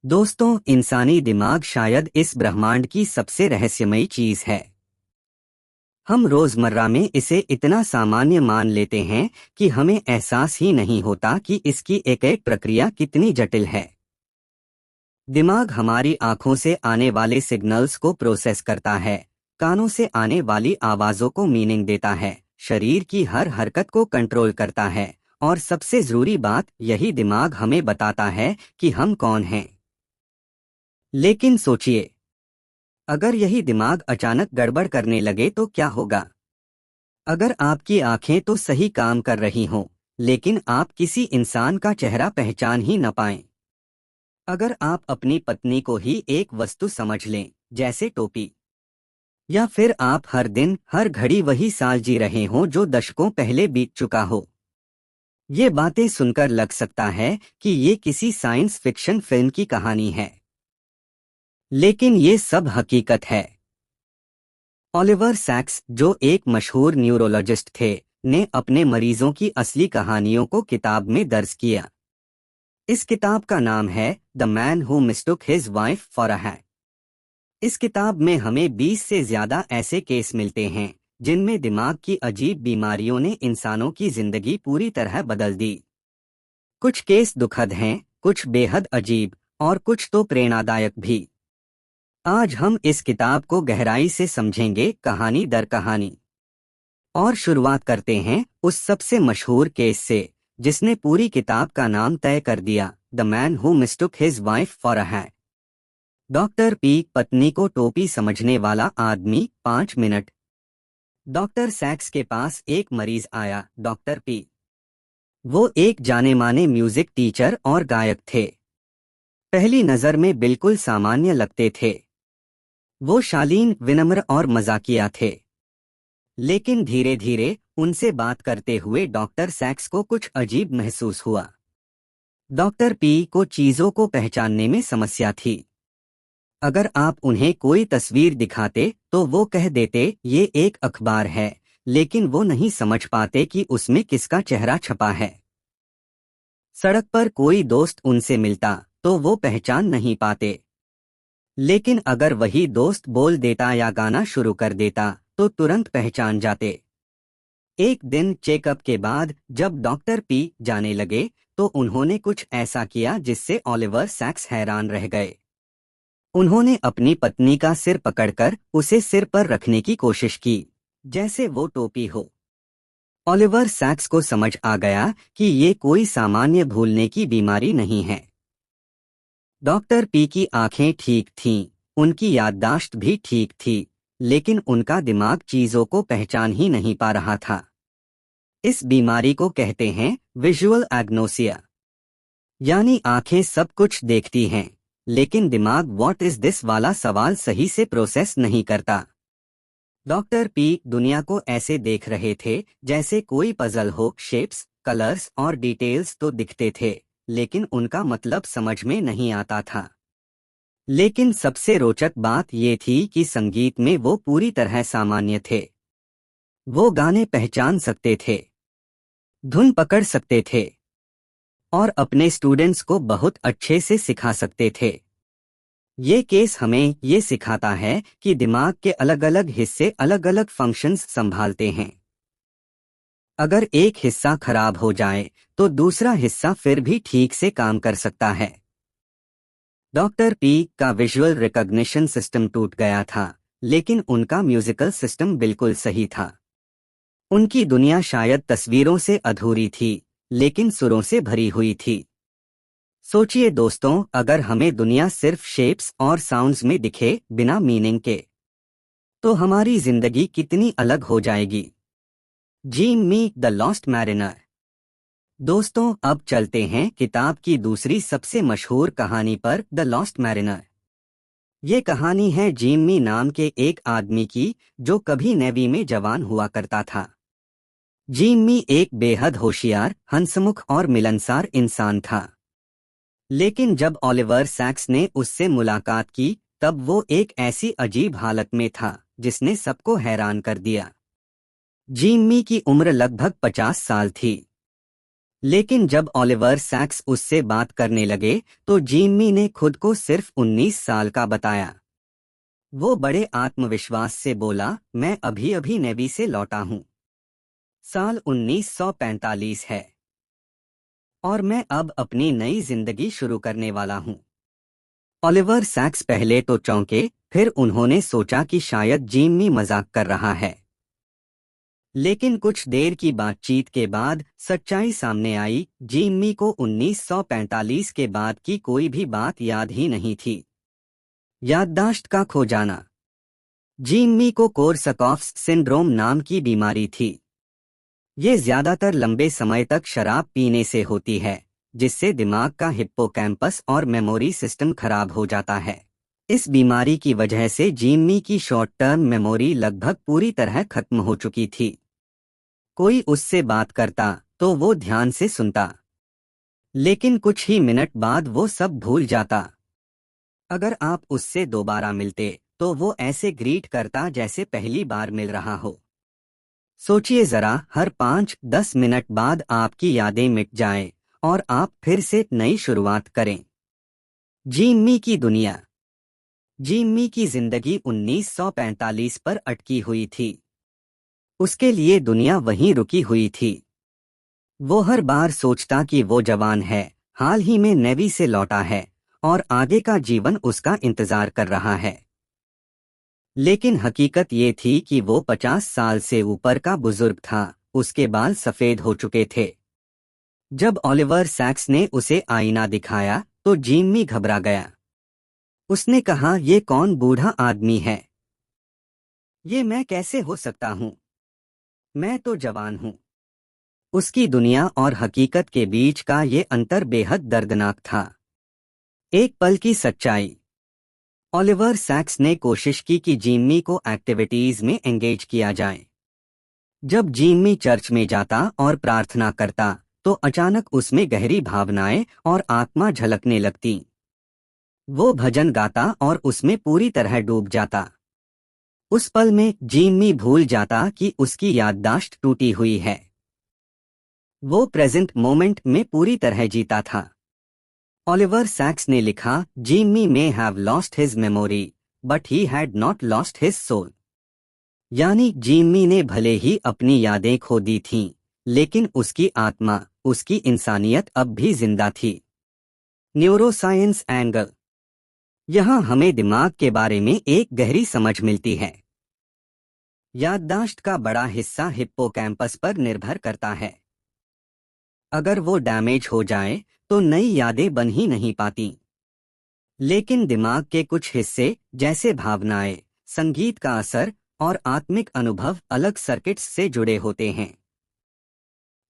दोस्तों, इंसानी दिमाग शायद इस ब्रह्मांड की सबसे रहस्यमयी चीज है। हम रोजमर्रा में इसे इतना सामान्य मान लेते हैं कि हमें एहसास ही नहीं होता कि इसकी एक एक प्रक्रिया कितनी जटिल है। दिमाग हमारी आंखों से आने वाले सिग्नल्स को प्रोसेस करता है, कानों से आने वाली आवाजों को मीनिंग देता है, शरीर की हर हरकत को कंट्रोल करता है, और सबसे जरूरी बात, यही दिमाग हमें बताता है कि हम कौन हैं। लेकिन सोचिए, अगर यही दिमाग अचानक गड़बड़ करने लगे तो क्या होगा? अगर आपकी आंखें तो सही काम कर रही हों, लेकिन आप किसी इंसान का चेहरा पहचान ही न पाएं। अगर आप अपनी पत्नी को ही एक वस्तु समझ लें, जैसे टोपी, या फिर आप हर दिन हर घड़ी वही साल जी रहे हों जो दशकों पहले बीत चुका हो। ये बातें सुनकर लग सकता है कि ये किसी साइंस फिक्शन फिल्म की कहानी है, लेकिन ये सब हकीकत है। ओलिवर सैक्स, जो एक मशहूर न्यूरोलॉजिस्ट थे, ने अपने मरीजों की असली कहानियों को किताब में दर्ज किया। इस किताब का नाम है the man who mistook his wife for a hat. इस किताब में हमें 20 से ज्यादा ऐसे केस मिलते हैं जिनमें दिमाग की अजीब बीमारियों ने इंसानों की जिंदगी पूरी तरह बदल दी। कुछ केस दुखद हैं, कुछ बेहद अजीब, और कुछ तो प्रेरणादायक भी। आज हम इस किताब को गहराई से समझेंगे, कहानी दर कहानी। और शुरुआत करते हैं उस सबसे मशहूर केस से जिसने पूरी किताब का नाम तय कर दिया, the man who mistook his wife for a hat. Doctor P, पत्नी को टोपी समझने वाला आदमी, 5 मिनट। डॉक्टर सैक्स के पास एक मरीज आया, डॉक्टर पी। वो एक जाने माने म्यूजिक टीचर और गायक थे। पहली नजर में बिल्कुल सामान्य लगते थे। वो शालीन, विनम्र और मजाकिया थे। लेकिन धीरे धीरे उनसे बात करते हुए डॉक्टर सैक्स को कुछ अजीब महसूस हुआ। डॉक्टर पी को चीजों को पहचानने में समस्या थी। अगर आप उन्हें कोई तस्वीर दिखाते तो वो कह देते ये एक अखबार है, लेकिन वो नहीं समझ पाते कि उसमें किसका चेहरा छपा है। सड़क पर कोई दोस्त उनसे मिलता तो वो पहचान नहीं पाते, लेकिन अगर वही दोस्त बोल देता या गाना शुरू कर देता तो तुरंत पहचान जाते। एक दिन चेकअप के बाद जब डॉक्टर पी जाने लगे तो उन्होंने कुछ ऐसा किया जिससे ओलिवर सैक्स हैरान रह गए। उन्होंने अपनी पत्नी का सिर पकड़कर उसे सिर पर रखने की कोशिश की, जैसे वो टोपी हो। ओलिवर सैक्स को समझ आ गया कि ये कोई सामान्य भूलने की बीमारी नहीं है। डॉक्टर पी की आंखें ठीक थीं, उनकी याददाश्त भी ठीक थी, लेकिन उनका दिमाग चीजों को पहचान ही नहीं पा रहा था। इस बीमारी को कहते हैं विजुअल एग्नोसिया, यानी आंखें सब कुछ देखती हैं, लेकिन दिमाग व्हाट इज दिस वाला सवाल सही से प्रोसेस नहीं करता। डॉक्टर पी दुनिया को ऐसे देख रहे थे जैसे कोई पजल हो, शेप्स, कलर्स और डिटेल्स तो दिखते थे, लेकिन उनका मतलब समझ में नहीं आता था। लेकिन सबसे रोचक बात ये थी कि संगीत में वो पूरी तरह सामान्य थे। वो गाने पहचान सकते थे, धुन पकड़ सकते थे, और अपने स्टूडेंट्स को बहुत अच्छे से सिखा सकते थे। ये केस हमें ये सिखाता है कि दिमाग के अलग अलग हिस्से अलग अलग फंक्शंस संभालते हैं। अगर एक हिस्सा खराब हो जाए तो दूसरा हिस्सा फिर भी ठीक से काम कर सकता है। डॉक्टर पी का विजुअल रिकॉग्निशन सिस्टम टूट गया था, लेकिन उनका म्यूजिकल सिस्टम बिल्कुल सही था। उनकी दुनिया शायद तस्वीरों से अधूरी थी, लेकिन सुरों से भरी हुई थी। सोचिए दोस्तों, अगर हमें दुनिया सिर्फ शेप्स और साउंड्स में दिखे, बिना मीनिंग के, तो हमारी जिंदगी कितनी अलग हो जाएगी। Gym me, the lost mariner. दोस्तों, अब चलते हैं किताब की दूसरी सबसे मशहूर कहानी पर, द लॉस्ट मैरिनर। ये कहानी है जिमी नाम के एक आदमी की जो कभी नेवी में जवान हुआ करता था। जिमी एक बेहद होशियार, हंसमुख और मिलनसार इंसान था। लेकिन जब ओलिवर सैक्स ने उससे मुलाकात की तब वो एक ऐसी अजीब हालत में था जिसने सबको हैरान कर दिया। जिमी की उम्र लगभग 50 साल थी, लेकिन जब ओलिवर सैक्स उससे बात करने लगे तो जिम्मी ने खुद को सिर्फ 19 साल का बताया। वो बड़े आत्मविश्वास से बोला, मैं अभी अभी नेवी से लौटा हूं। साल 1945 है और मैं अब अपनी नई जिंदगी शुरू करने वाला हूं। ओलिवर सैक्स पहले तो चौंके, फिर उन्होंने सोचा कि शायद जिम्मी मजाक कर रहा है। लेकिन कुछ देर की बातचीत के बाद सच्चाई सामने आई। जिम्मी को 1945 के बाद की कोई भी बात याद ही नहीं थी। याददाश्त का खो जाना। जिम्मी को कोर्सकॉफ्स सिंड्रोम नाम की बीमारी थी। ये ज्यादातर लंबे समय तक शराब पीने से होती है, जिससे दिमाग का हिप्पोकैम्पस और मेमोरी सिस्टम खराब हो जाता है। इस बीमारी की वजह से जिम्मी की शॉर्ट टर्म मेमोरी लगभग पूरी तरह खत्म हो चुकी थी। कोई उससे बात करता तो वो ध्यान से सुनता, लेकिन कुछ ही मिनट बाद वो सब भूल जाता। अगर आप उससे दोबारा मिलते तो वो ऐसे ग्रीट करता जैसे पहली बार मिल रहा हो। सोचिए जरा, हर 5-10 मिनट बाद आपकी यादें मिट जाएं और आप फिर से नई शुरुआत करें। जिम्मी की दुनिया। जिम्मी की जिंदगी 1945 पर अटकी हुई थी। उसके लिए दुनिया वहीं रुकी हुई थी। वो हर बार सोचता कि वो जवान है, हाल ही में नेवी से लौटा है और आगे का जीवन उसका इंतजार कर रहा है। लेकिन हकीकत ये थी कि वो 50 साल से ऊपर का बुजुर्ग था। उसके बाल सफेद हो चुके थे। जब ओलिवर सैक्स ने उसे आईना दिखाया तो जिम्मी घबरा गया। उसने कहा, ये कौन बूढ़ा आदमी है? ये मैं कैसे हो सकता हूँ? मैं तो जवान हूँ। उसकी दुनिया और हकीकत के बीच का ये अंतर बेहद दर्दनाक था। एक पल की सच्चाई। ओलिवर सैक्स ने कोशिश की कि जिम्मी को एक्टिविटीज में एंगेज किया जाए। जब जिम्मी चर्च में जाता और प्रार्थना करता तो अचानक उसमें गहरी भावनाएं और आत्मा झलकने लगती। वो भजन गाता और उसमें पूरी तरह डूब जाता। उस पल में जिम्मी भूल जाता कि उसकी याददाश्त टूटी हुई है। वो प्रेजेंट मोमेंट में पूरी तरह जीता था। ओलिवर सैक्स ने लिखा, Jimmie may have lost his memory but he had not lost his soul. यानी जिम्मी ने भले ही अपनी यादें खो दी थीं, लेकिन उसकी आत्मा, उसकी इंसानियत अब भी जिंदा थी। Neuroscience angle. यहाँ हमें दिमाग के बारे में एक गहरी समझ मिलती है। याददाश्त का बड़ा हिस्सा हिप्पोकैम्पस पर निर्भर करता है। अगर वो डैमेज हो जाए तो नई यादें बन ही नहीं पाती। लेकिन दिमाग के कुछ हिस्से जैसे भावनाएं, संगीत का असर और आत्मिक अनुभव अलग सर्किट्स से जुड़े होते हैं।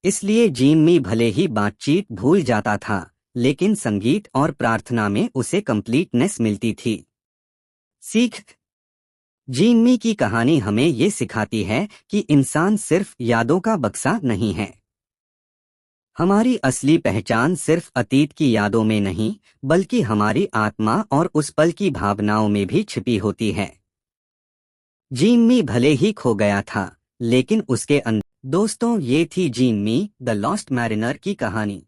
इसलिए जिम्मी भले ही बातचीत भूल जाता था, लेकिन संगीत और प्रार्थना में उसे कंप्लीटनेस मिलती थी। सीख। जिम्मी की कहानी हमें ये सिखाती है कि इंसान सिर्फ यादों का बक्सा नहीं है। हमारी असली पहचान सिर्फ अतीत की यादों में नहीं, बल्कि हमारी आत्मा और उस पल की भावनाओं में भी छिपी होती है। जिम्मी भले ही खो गया था, लेकिन उसके अंदर। दोस्तों, ये थी जिम्मी द लॉस्ट मैरिनर की कहानी।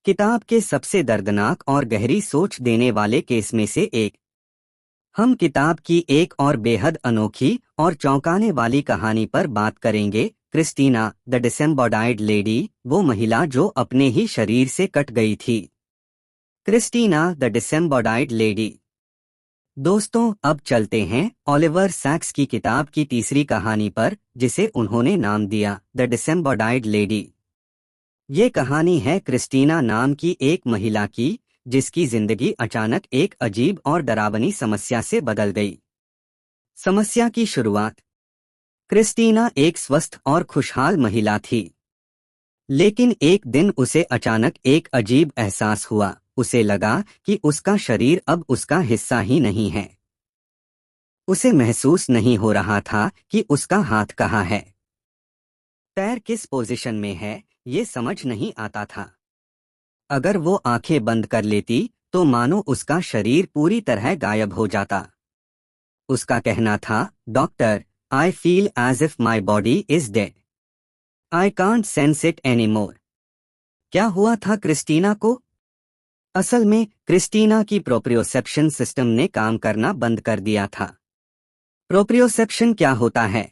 किताब के सबसे दर्दनाक और गहरी सोच देने वाले केस में से एक। हम किताब की एक और बेहद अनोखी और चौंकाने वाली कहानी पर बात करेंगे, क्रिस्टीना द डिसेम्बोडाइड लेडी, वो महिला जो अपने ही शरीर से कट गई थी। Christina the disembodied lady. दोस्तों, अब चलते हैं ओलिवर सैक्स की किताब की तीसरी कहानी पर, जिसे उन्होंने नाम दिया द डिसेम्बोडाइड लेडी। ये कहानी है क्रिस्टीना नाम की एक महिला की, जिसकी जिंदगी अचानक एक अजीब और डरावनी समस्या से बदल गई। समस्या की शुरुआत। क्रिस्टीना एक स्वस्थ और खुशहाल महिला थी। लेकिन एक दिन उसे अचानक एक अजीब एहसास हुआ। उसे लगा कि उसका शरीर अब उसका हिस्सा ही नहीं है। उसे महसूस नहीं हो रहा था कि उसका हाथ कहाँ है, पैर किस पोजीशन में है, ये समझ नहीं आता था। अगर वो आंखें बंद कर लेती तो मानो उसका शरीर पूरी तरह गायब हो जाता। उसका कहना था, doctor, I feel as if my body is dead. I can't sense it any more. क्या हुआ था क्रिस्टीना को? असल में क्रिस्टीना की प्रोप्रियोसेप्शन सिस्टम ने काम करना बंद कर दिया था। प्रोप्रियोसेप्शन क्या होता है?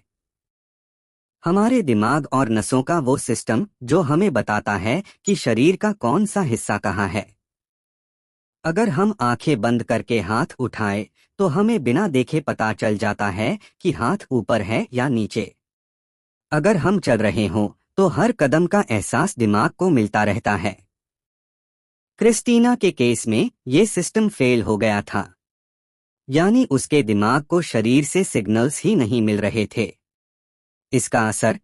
हमारे दिमाग और नसों का वो सिस्टम जो हमें बताता है कि शरीर का कौन सा हिस्सा कहाँ है। अगर हम आंखें बंद करके हाथ उठाएं, तो हमें बिना देखे पता चल जाता है कि हाथ ऊपर है या नीचे। अगर हम चल रहे हों, तो हर कदम का एहसास दिमाग को मिलता रहता है। क्रिस्टीना के केस में ये सिस्टम फेल हो गया था, यानी उसके दिमाग को शरीर से सिग्नल्स ही नहीं मिल रहे थे। इसका असर?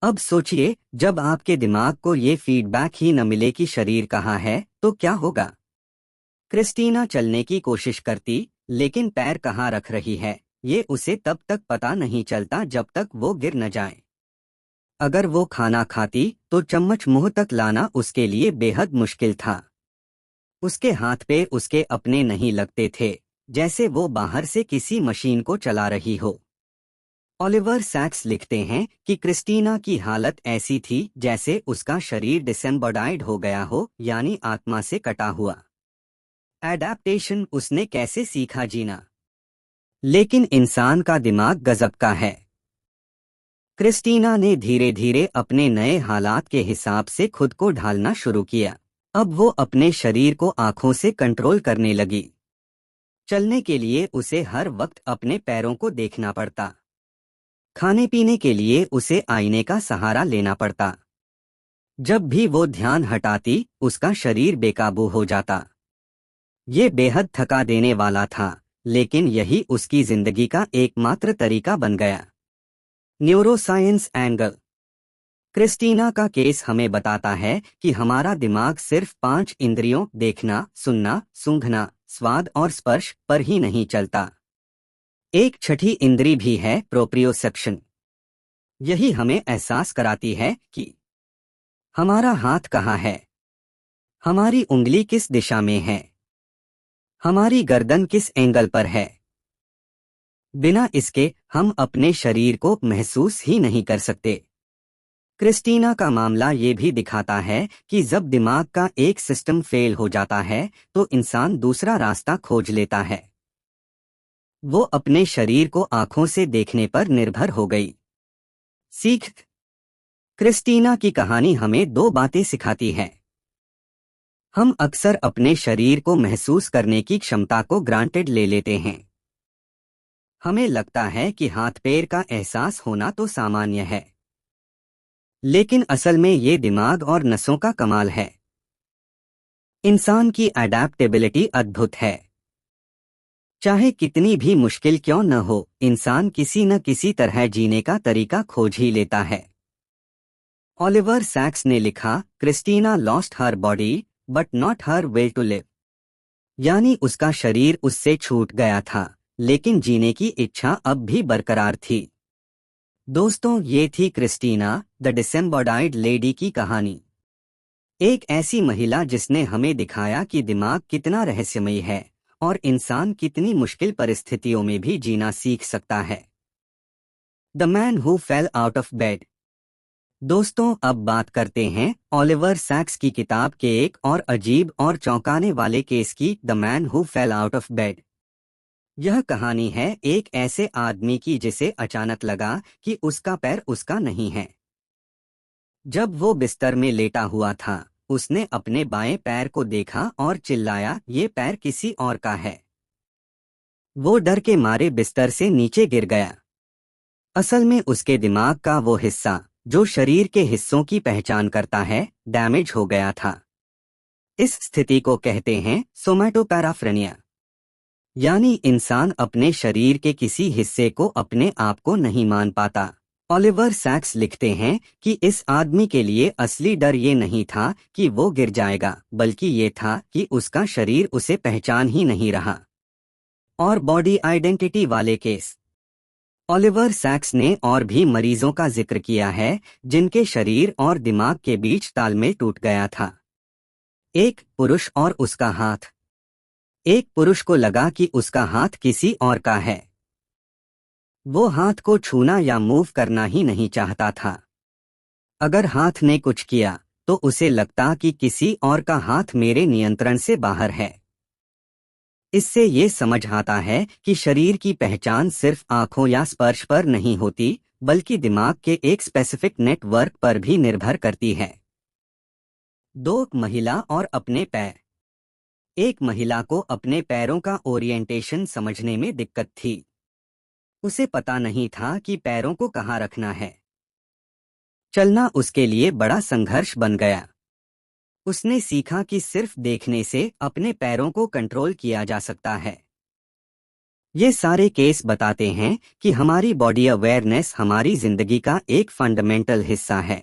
अब सोचिए, जब आपके दिमाग को ये फीडबैक ही न मिले कि शरीर कहाँ है, तो क्या होगा? क्रिस्टीना चलने की कोशिश करती, लेकिन पैर कहाँ रख रही है, ये उसे तब तक पता नहीं चलता जब तक वो गिर न जाए। अगर वो खाना खाती, तो चम्मच मुंह तक लाना उसके लिए बेहद मुश्किल था। उसके हाथ पे उसके अपने नहीं लगते थे, जैसे वो बाहर से किसी मशीन को चला रही हो। ओलिवर सैक्स लिखते हैं कि क्रिस्टीना की हालत ऐसी थी जैसे उसका शरीर डिसेम्बर्डाइड हो गया हो, यानी आत्मा से कटा हुआ। एडैप्टेशन, उसने कैसे सीखा जीना। लेकिन इंसान का दिमाग गजब का है। क्रिस्टीना ने धीरे धीरे अपने नए हालात के हिसाब से खुद को ढालना शुरू किया। अब वो अपने शरीर को आंखों से कंट्रोल करने लगी। चलने के लिए उसे हर वक्त अपने पैरों को देखना पड़ता। खाने पीने के लिए उसे आईने का सहारा लेना पड़ता। जब भी वो ध्यान हटाती, उसका शरीर बेकाबू हो जाता। ये बेहद थका देने वाला था, लेकिन यही उसकी जिंदगी का एकमात्र तरीका बन गया। Neuroscience angle. क्रिस्टीना का केस हमें बताता है कि हमारा दिमाग सिर्फ 5 इंद्रियों देखना, सुनना, सूंघना, स्वाद और स्पर्श पर ही नहीं चलता। एक छठी इंद्री भी है, प्रोप्रियोसेप्शन। यही हमें एहसास कराती है कि हमारा हाथ कहाँ है, हमारी उंगली किस दिशा में है, हमारी गर्दन किस एंगल पर है। बिना इसके हम अपने शरीर को महसूस ही नहीं कर सकते। क्रिस्टीना का मामला ये भी दिखाता है कि जब दिमाग का एक सिस्टम फेल हो जाता है, तो इंसान दूसरा रास्ता खोज लेता है। वो अपने शरीर को आंखों से देखने पर निर्भर हो गई। सीख। क्रिस्टीना की कहानी हमें 2 बातें सिखाती है। हम अक्सर अपने शरीर को महसूस करने की क्षमता को ग्रांटेड ले लेते हैं। हमें लगता है कि हाथ पैर का एहसास होना तो सामान्य है, लेकिन असल में ये दिमाग और नसों का कमाल है। इंसान की अडैप्टेबिलिटी अद्भुत है। चाहे कितनी भी मुश्किल क्यों न हो, इंसान किसी न किसी तरह जीने का तरीका खोज ही लेता है। ओलिवर सैक्स ने लिखा, Christina lost her body but not her will to live. यानी उसका शरीर उससे छूट गया था, लेकिन जीने की इच्छा अब भी बरकरार थी। दोस्तों, ये थी क्रिस्टीना द डिसेम्बर्डाइड लेडी की कहानी। एक ऐसी महिला जिसने हमें दिखाया कि दिमाग कितना रहस्यमयी है और इंसान कितनी मुश्किल परिस्थितियों में भी जीना सीख सकता है। The man who fail out of bed. दोस्तों, अब बात करते हैं ओलिवर सैक्स की किताब के एक और अजीब और चौंकाने वाले केस की, the man who fail out of bed. यह कहानी है एक ऐसे आदमी की जिसे अचानक लगा कि उसका पैर उसका नहीं है। जब वो बिस्तर में लेटा हुआ था, उसने अपने बाएं पैर को देखा और चिल्लाया, ये पैर किसी और का है। वो डर के मारे बिस्तर से नीचे गिर गया। असल में उसके दिमाग का वो हिस्सा जो शरीर के हिस्सों की पहचान करता है, डैमेज हो गया था। इस स्थिति को कहते हैं सोमैटोपैराफ्रेनिया। यानी इंसान अपने शरीर के किसी हिस्से को अपने आप को नहीं मान पाता। ओलिवर सैक्स लिखते हैं कि इस आदमी के लिए असली डर ये नहीं था कि वो गिर जाएगा, बल्कि ये था कि उसका शरीर उसे पहचान ही नहीं रहा। और बॉडी आइडेंटिटी वाले केस। ओलिवर सैक्स ने और भी मरीजों का जिक्र किया है जिनके शरीर और दिमाग के बीच तालमेल टूट गया था। एक पुरुष और उसका हाथ। एक पुरुष को लगा कि उसका हाथ किसी और का है। वो हाथ को छूना या मूव करना ही नहीं चाहता था। अगर हाथ ने कुछ किया, तो उसे लगता कि किसी और का हाथ मेरे नियंत्रण से बाहर है। इससे ये समझ आता है कि शरीर की पहचान सिर्फ आंखों या स्पर्श पर नहीं होती, बल्कि दिमाग के एक स्पेसिफिक नेटवर्क पर भी निर्भर करती है। 2 महिला और अपने पैर। एक महिला को अपने पैरों का ओरिएंटेशन समझने में दिक्कत थी। उसे पता नहीं था कि पैरों को कहाँ रखना है। चलना उसके लिए बड़ा संघर्ष बन गया। उसने सीखा कि सिर्फ देखने से अपने पैरों को कंट्रोल किया जा सकता है। ये सारे केस बताते हैं कि हमारी बॉडी अवेयरनेस हमारी जिंदगी का एक फंडामेंटल हिस्सा है।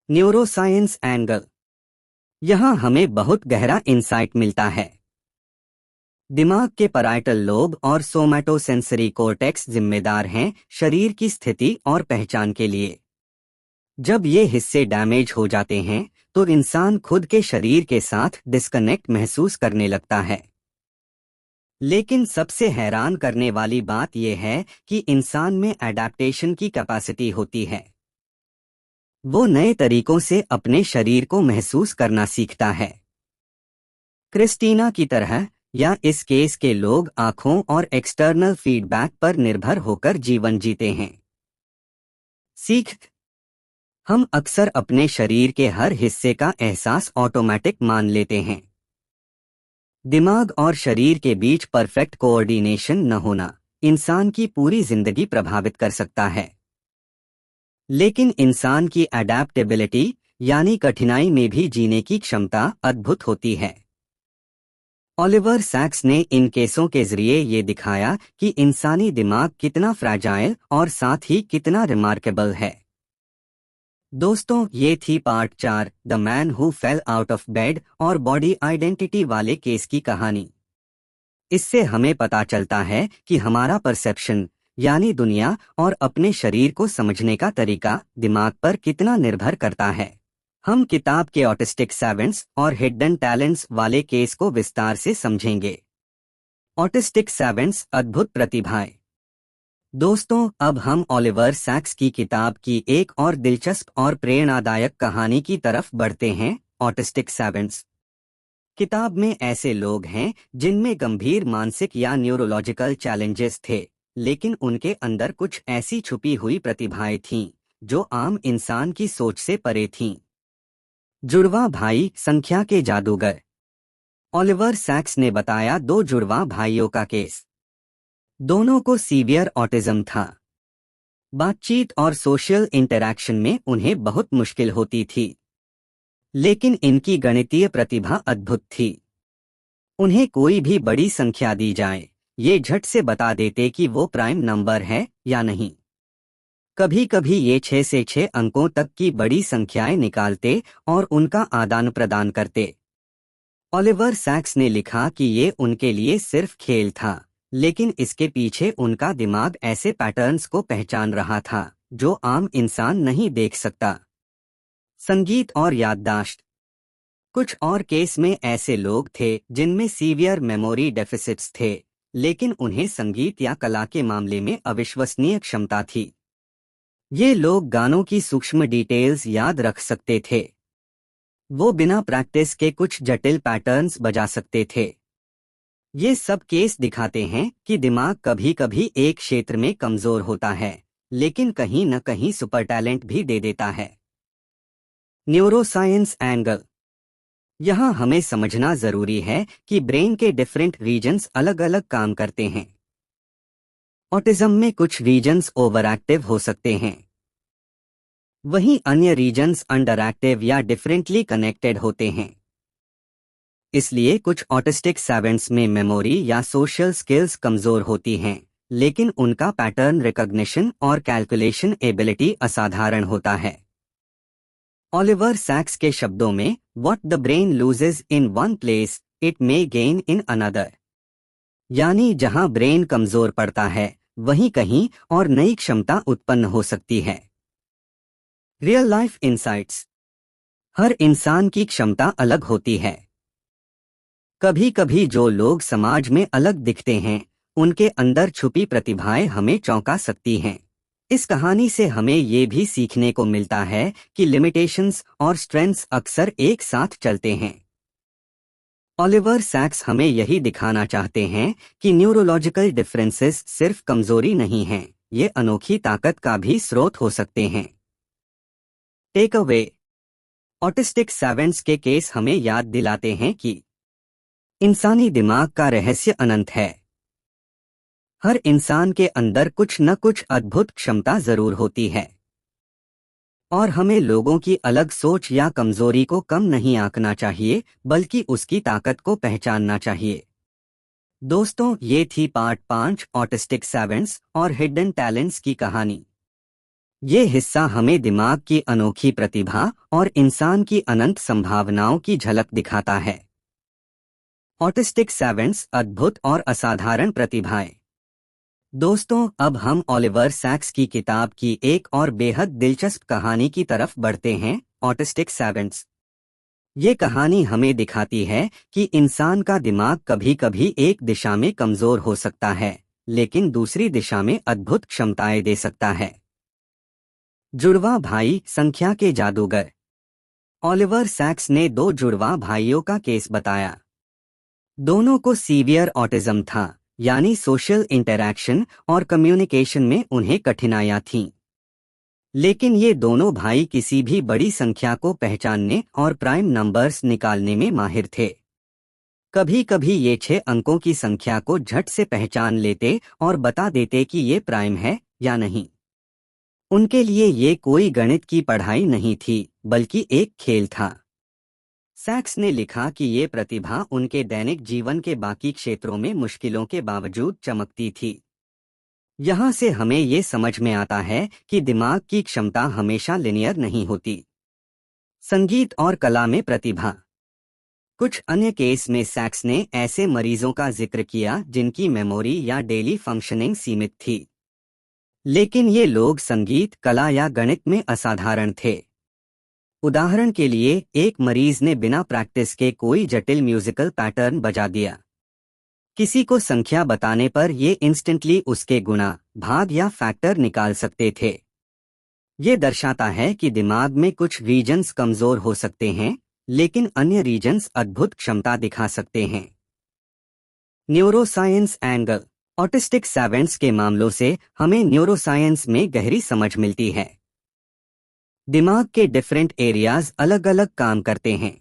Neuroscience angle. यहाँ हमें बहुत गहरा इंसाइट मिलता है। दिमाग के पैराइटल लोब और सोमैटोसेंसरी कॉर्टेक्स जिम्मेदार हैं शरीर की स्थिति और पहचान के लिए। जब ये हिस्से डैमेज हो जाते हैं तो इंसान खुद के शरीर के साथ डिस्कनेक्ट महसूस करने लगता है। लेकिन सबसे हैरान करने वाली बात यह है कि इंसान में एडेप्टेशन की कैपेसिटी होती है। वो नए तरीकों से अपने शरीर को महसूस करना सीखता है। क्रिस्टीना की तरह या इस केस के लोग आंखों और एक्सटर्नल फीडबैक पर निर्भर होकर जीवन जीते हैं। सीख। हम अक्सर अपने शरीर के हर हिस्से का एहसास ऑटोमेटिक मान लेते हैं। दिमाग और शरीर के बीच परफेक्ट कोऑर्डिनेशन न होना इंसान की पूरी जिंदगी प्रभावित कर सकता है। लेकिन इंसान की अडैप्टेबिलिटी यानी कठिनाई में भी जीने की क्षमता अद्भुत होती है। ओलिवर सैक्स ने इन केसों के जरिए ये दिखाया कि इंसानी दिमाग कितना फ्रैजाइल और साथ ही कितना रिमार्केबल है। दोस्तों, ये थी part 4 the man who fail out of bed और बॉडी आइडेंटिटी वाले केस की कहानी। इससे हमें पता चलता है कि हमारा परसेप्शन यानी दुनिया और अपने शरीर को समझने का तरीका दिमाग पर कितना निर्भर करता है। हम किताब के ऑटिस्टिक सेवेंट्स और हिडन टैलेंट्स वाले केस को विस्तार से समझेंगे। ऑटिस्टिक सेवेंट्स अद्भुत प्रतिभाएं। दोस्तों, अब हम ओलिवर सैक्स की किताब की एक और दिलचस्प और प्रेरणादायक कहानी की तरफ बढ़ते हैं, ऑटिस्टिक सेवेंट्स। किताब में ऐसे लोग हैं जिनमें गंभीर मानसिक या न्यूरोलॉजिकल चैलेंजेस थे, लेकिन उनके अंदर कुछ ऐसी छुपी हुई प्रतिभाएं थीं जो आम इंसान की सोच से परे थीं। जुड़वा भाई संख्या के जादूगर। ओलिवर सैक्स ने बताया 2 जुड़वा भाइयों का केस। दोनों को सीवियर ऑटिज्म था। बातचीत और सोशल इंटरैक्शन में उन्हें बहुत मुश्किल होती थी, लेकिन इनकी गणितीय प्रतिभा अद्भुत थी। उन्हें कोई भी बड़ी संख्या दी जाए, ये झट से बता देते कि वो प्राइम नंबर है या नहीं। कभी कभी ये 6 से 6 अंकों तक की बड़ी संख्याएं निकालते और उनका आदान प्रदान करते। ओलिवर सैक्स ने लिखा कि ये उनके लिए सिर्फ खेल था, लेकिन इसके पीछे उनका दिमाग ऐसे पैटर्न्स को पहचान रहा था जो आम इंसान नहीं देख सकता। संगीत और याददाश्त। कुछ और केस में ऐसे लोग थे जिनमें सीवियर मेमोरी डेफिसिट्स थे, लेकिन उन्हें संगीत या कला के मामले में अविश्वसनीय क्षमता थी। ये लोग गानों की सूक्ष्म डिटेल्स याद रख सकते थे। वो बिना प्रैक्टिस के कुछ जटिल पैटर्न्स बजा सकते थे। ये सब केस दिखाते हैं कि दिमाग कभी कभी एक क्षेत्र में कमजोर होता है, लेकिन कहीं न कहीं सुपर टैलेंट भी दे देता है। Neuroscience angle. यहाँ हमें समझना जरूरी है कि ब्रेन के डिफरेंट रीजन्स अलग अलग काम करते हैं। ऑटिज्म में कुछ रीजन्स ओवरएक्टिव हो सकते हैं, वहीं अन्य रीजन्स अंडरएक्टिव या डिफरेंटली कनेक्टेड होते हैं। इसलिए कुछ ऑटिस्टिक सेवेंट्स में मेमोरी या सोशल स्किल्स कमजोर होती हैं, लेकिन उनका पैटर्न रिकॉग्निशन और कैलकुलेशन एबिलिटी असाधारण होता है। ओलिवर सैक्स के शब्दों में, what the brain loses in one place it may gain in another. यानी जहां ब्रेन कमजोर पड़ता है, वहीं कहीं और नई क्षमता उत्पन्न हो सकती है। Real life insights. हर इंसान की क्षमता अलग होती है। कभी कभी जो लोग समाज में अलग दिखते हैं, उनके अंदर छुपी प्रतिभाएं हमें चौंका सकती हैं। इस कहानी से हमें ये भी सीखने को मिलता है कि लिमिटेशंस और स्ट्रेंथ्स अक्सर एक साथ चलते हैं। ओलिवर सैक्स हमें यही दिखाना चाहते हैं कि न्यूरोलॉजिकल डिफरेंसेस सिर्फ कमजोरी नहीं हैं, ये अनोखी ताकत का भी स्रोत हो सकते हैं। Take away. ऑटिस्टिक सेवेंट्स के केस हमें याद दिलाते हैं कि इंसानी दिमाग का रहस्य अनंत है। हर इंसान के अंदर कुछ न कुछ अद्भुत क्षमता जरूर होती है, और हमें लोगों की अलग सोच या कमजोरी को कम नहीं आंकना चाहिए, बल्कि उसकी ताकत को पहचानना चाहिए। दोस्तों, ये थी पार्ट 5 ऑटिस्टिक सेवेंट्स और हिडन टैलेंट्स की कहानी। ये हिस्सा हमें दिमाग की अनोखी प्रतिभा और इंसान की अनंत संभावनाओं की झलक दिखाता है। ऑटिस्टिक सेवेंट्स, अद्भुत और असाधारण प्रतिभाएं। दोस्तों, अब हम ओलिवर सैक्स की किताब की एक और बेहद दिलचस्प कहानी की तरफ बढ़ते हैं, ऑटिस्टिक सेवेंट्स। ये कहानी हमें दिखाती है कि इंसान का दिमाग कभी कभी एक दिशा में कमजोर हो सकता है, लेकिन दूसरी दिशा में अद्भुत क्षमताएं दे सकता है। जुड़वा भाई, संख्या के जादूगर। ओलिवर सैक्स ने 2 जुड़वा भाइयों का केस बताया। दोनों को सीवियर ऑटिज्म था, यानी सोशल इंटरैक्शन और कम्युनिकेशन में उन्हें कठिनाइयां थीं। लेकिन ये दोनों भाई किसी भी बड़ी संख्या को पहचानने और प्राइम नंबर्स निकालने में माहिर थे। कभी कभी ये 6 अंकों की संख्या को झट से पहचान लेते और बता देते कि ये प्राइम है या नहीं। उनके लिए ये कोई गणित की पढ़ाई नहीं थी, बल्कि एक खेल था। सैक्स ने लिखा कि ये प्रतिभा उनके दैनिक जीवन के बाकी क्षेत्रों में मुश्किलों के बावजूद चमकती थी। यहाँ से हमें ये समझ में आता है कि दिमाग की क्षमता हमेशा लिनियर नहीं होती। संगीत और कला में प्रतिभा। कुछ अन्य केस में सैक्स ने ऐसे मरीजों का जिक्र किया जिनकी मेमोरी या डेली फंक्शनिंग सीमित थी, लेकिन ये लोग संगीत, कला या गणित में असाधारण थे। उदाहरण के लिए, एक मरीज ने बिना प्रैक्टिस के कोई जटिल म्यूजिकल पैटर्न बजा दिया। किसी को संख्या बताने पर ये इंस्टेंटली उसके गुणा, भाग या फैक्टर निकाल सकते थे। ये दर्शाता है कि दिमाग में कुछ रीजन्स कमजोर हो सकते हैं, लेकिन अन्य रीजन्स अद्भुत क्षमता दिखा सकते हैं। Neuroscience angle. ऑटिस्टिक सेवेंट्स के मामलों से हमें न्यूरोसाइंस में गहरी समझ मिलती है। दिमाग के डिफरेंट एरियाज अलग अलग काम करते हैं।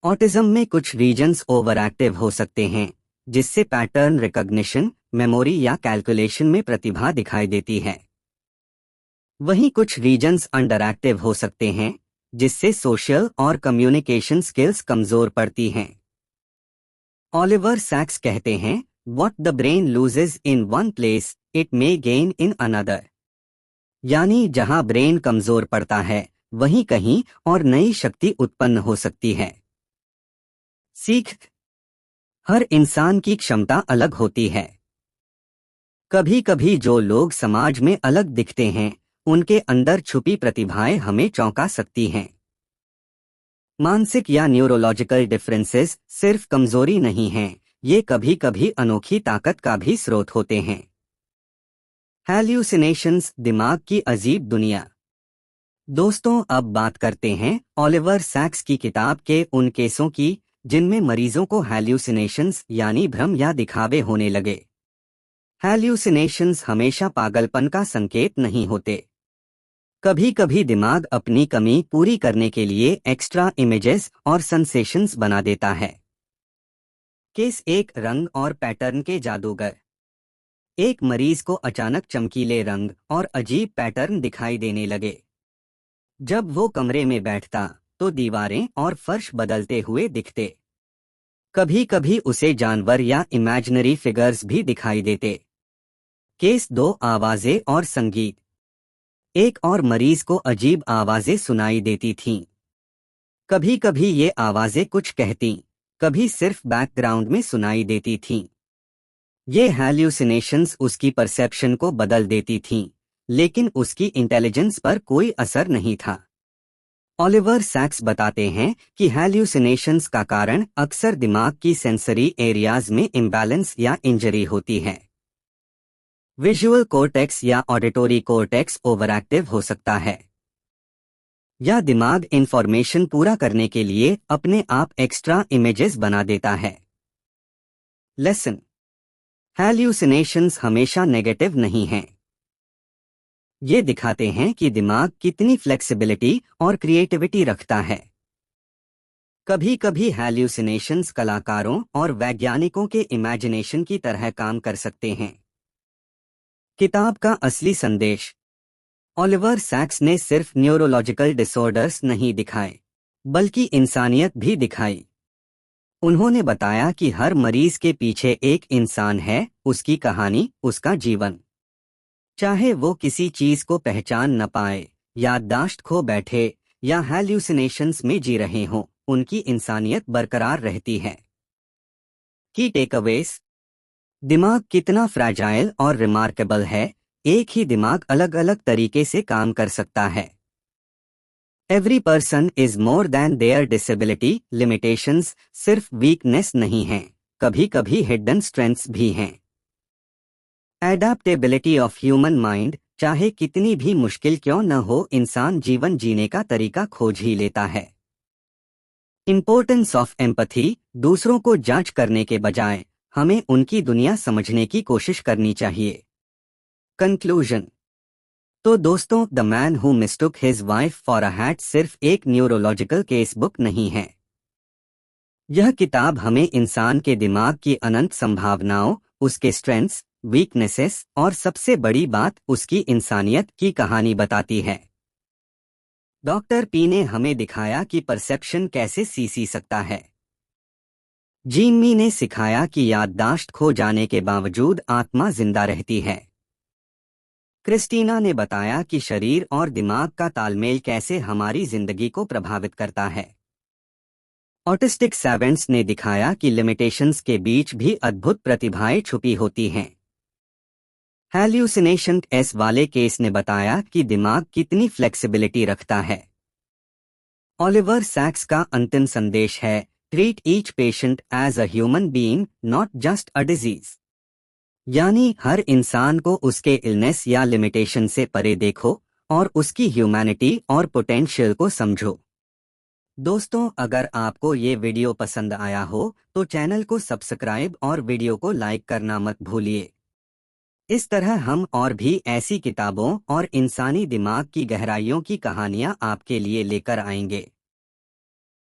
ऑटिज्म में कुछ रीजन्स ओवर एक्टिव हो सकते हैं, जिससे पैटर्न रिकॉग्निशन, मेमोरी या कैलकुलेशन में प्रतिभा दिखाई देती है। वहीं कुछ रीजन्स अंडर एक्टिव हो सकते हैं, जिससे सोशल और कम्युनिकेशन स्किल्स कमजोर पड़ती हैं। ओलिवर सैक्स कहते हैं, What the brain loses in one place, it may gain in another। यानी जहां ब्रेन कमजोर पड़ता है, वहीं कहीं और नई शक्ति उत्पन्न हो सकती है। सीख। हर इंसान की क्षमता अलग होती है। कभी कभी जो लोग समाज में अलग दिखते हैं, उनके अंदर छुपी प्रतिभाएं हमें चौंका सकती हैं। मानसिक या न्यूरोलॉजिकल डिफरेंसेस सिर्फ कमजोरी नहीं हैं, ये कभी कभी अनोखी ताकत का भी स्रोत होते हैं। हैल्यूसिनेशंस, दिमाग की अजीब दुनिया। दोस्तों, अब बात करते हैं ओलिवर सैक्स की किताब के उन केसों की जिनमें मरीजों को हैल्यूसिनेशंस यानी भ्रम या दिखावे होने लगे। हैल्यूसिनेशंस हमेशा पागलपन का संकेत नहीं होते। कभी कभी दिमाग अपनी कमी पूरी करने के लिए एक्स्ट्रा इमेजेस और सेंसेशंस बना देता है। केस 1, रंग और पैटर्न के जादूगर। एक मरीज को अचानक चमकीले रंग और अजीब पैटर्न दिखाई देने लगे। जब वो कमरे में बैठता तो दीवारें और फर्श बदलते हुए दिखते। कभी कभी उसे जानवर या इमेजिनरी फिगर्स भी दिखाई देते। केस 2, आवाजें और संगीत। एक और मरीज को अजीब आवाजें सुनाई देती थीं। कभी कभी ये आवाजें कुछ कहती, कभी सिर्फ बैकग्राउंड में सुनाई देती थीं। ये हैल्यूसिनेशंस उसकी परसेप्शन को बदल देती थीं, लेकिन उसकी इंटेलिजेंस पर कोई असर नहीं था। ओलिवर सैक्स बताते हैं कि हैल्यूसिनेशंस का कारण अक्सर दिमाग की सेंसरी एरियाज में इम्बैलेंस या इंजरी होती है। विजुअल कोर्टेक्स या ऑडिटोरी कोर्टेक्स ओवरएक्टिव हो सकता है, या दिमाग इंफॉर्मेशन पूरा करने के लिए अपने आप एक्स्ट्रा इमेजेस बना देता है। लेसन: हैल्यूसिनेशंस हमेशा नेगेटिव नहीं हैं। ये दिखाते हैं कि दिमाग कितनी फ्लेक्सिबिलिटी और क्रिएटिविटी रखता है। कभी कभी हैल्यूसिनेशंस कलाकारों और वैज्ञानिकों के इमेजिनेशन की तरह काम कर सकते हैं। किताब का असली संदेश: ओलिवर सैक्स ने सिर्फ न्यूरोलॉजिकल डिसऑर्डर्स नहीं दिखाए, बल्कि इंसानियत भी दिखाई। उन्होंने बताया कि हर मरीज के पीछे एक इंसान है, उसकी कहानी, उसका जीवन। चाहे वो किसी चीज को पहचान न पाए, याददाश्त खो बैठे या हैल्यूसिनेशंस में जी रहे हों, उनकी इंसानियत बरकरार रहती है। की टेकअवेज: दिमाग कितना फ्रैजाइल और रिमार्केबल है। एक ही दिमाग अलग अलग तरीके से काम कर सकता है। Every person is more than their disability. Limitations सिर्फ वीकनेस नहीं हैं, कभी कभी हिडन स्ट्रेंथ्स भी हैं। एडेप्टेबिलिटी ऑफ ह्यूमन माइंड: चाहे कितनी भी मुश्किल क्यों न हो, इंसान जीवन जीने का तरीका खोज ही लेता है। इंपॉर्टेंस ऑफ एम्पैथी: दूसरों को जज करने के बजाय हमें उनकी दुनिया समझने की कोशिश करनी चाहिए। कंक्लूजन: तो दोस्तों, the man who mistook his wife for a hat सिर्फ एक न्यूरोलॉजिकल केस बुक नहीं है। यह किताब हमें इंसान के दिमाग की अनंत संभावनाओं, उसके स्ट्रेंथ्स, वीकनेसेस और सबसे बड़ी बात, उसकी इंसानियत की कहानी बताती है। डॉक्टर पी ने हमें दिखाया कि परसेप्शन कैसे सी सकता है। जिम्मी ने सिखाया कि याददाश्त खो जाने के बावजूद आत्मा जिंदा रहती है। क्रिस्टीना ने बताया कि शरीर और दिमाग का तालमेल कैसे हमारी जिंदगी को प्रभावित करता है। ऑटिस्टिक सेवेंट्स ने दिखाया कि लिमिटेशंस के बीच भी अद्भुत प्रतिभाएं छुपी होती हैं। हैल्यूसिनेशन एस वाले केस ने बताया कि दिमाग कितनी फ्लेक्सिबिलिटी रखता है। ओलिवर सैक्स का अंतिम संदेश है: treat each patient as a human being, not just a disease. यानी हर इंसान को उसके इलनेस या लिमिटेशन से परे देखो और उसकी ह्यूमैनिटी और पोटेंशियल को समझो। दोस्तों, अगर आपको ये वीडियो पसंद आया हो तो चैनल को सब्सक्राइब और वीडियो को लाइक करना मत भूलिए। इस तरह हम और भी ऐसी किताबों और इंसानी दिमाग की गहराइयों की कहानियां आपके लिए लेकर आएंगे।